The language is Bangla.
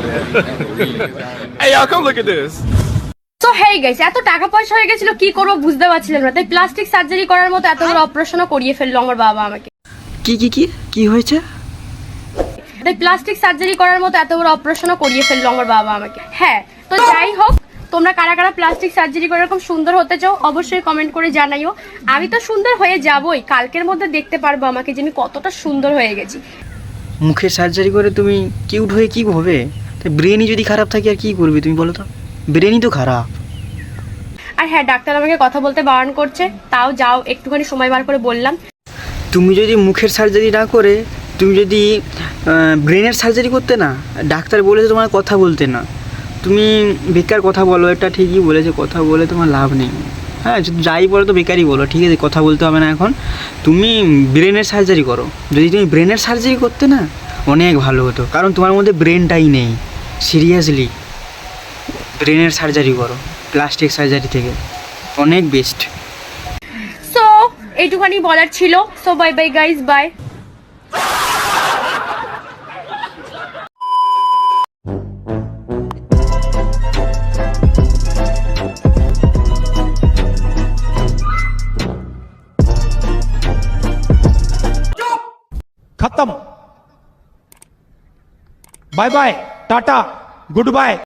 Hey, y'all, come look at this. তো হেই গাইস, এত টাকা পয়সা হয়ে গেছিল কি করবো বুঝতে পারছিলাম না, তাই প্লাস্টিক সার্জারি করার মতো এত বড় অপারেশনও করিয়ে ফেললো আমার বাবা আমাকে। কি কি কি কি হয়েছে? তাই প্লাস্টিক সার্জারি করার মতো এত বড় অপারেশনও করিয়ে ফেললো আমার বাবা আমাকে। হ্যাঁ, তো যাই হোক, তোমরা কারা কারা প্লাস্টিক সার্জারি করে এরকম সুন্দর হতে চাও অবশ্যই কমেন্ট করে জানাইও। আমি তো সুন্দর হয়ে যাবই, কালকের মধ্যে দেখতে পারবো আমাকে যে আমি কতটা সুন্দর হয়ে গেছি। মুখের সার্জারি করে তুমি কিউট হয়ে কি হবে? তাই ব্রেনই যদি খারাপ থাকে আর কি করবে তুমি বলো তো? ব্রেনই তো খারাপ। আর হ্যাঁ, ডাক্তার আমাকে কথা বলতে বারণ করছে, তাও যাও একটুখানি সময় বার করে বললাম। তুমি যদি মুখের সার্জারি না করে তুমি যদি ব্রেনের সার্জারি করতে না, ডাক্তার বলেছে তোমার কথা বলতে না, তুমি বেকার কথা বলো। এটা ঠিকই বলেছে, কথা বলে তোমার লাভ নেই। হ্যাঁ, যাই বলো তো বেকারই বলো, ঠিক আছে, কথা বলতে হবে না। এখন তুমি ব্রেনের সার্জারি করো। যদি তুমি ব্রেনের সার্জারি করতে না, অনেক ভালো হতো, কারণ তোমার মধ্যে ব্রেনটাই নেই। সিরিয়াসলি ব্রেনের সার্জারি করো প্লাস্টিক সার্জারি থেকে, অনেক বেস্ট। সো এইটুখানি বলার ছিল। So bye bye guys, bye. खत्म। Bye bye, tata, good bye.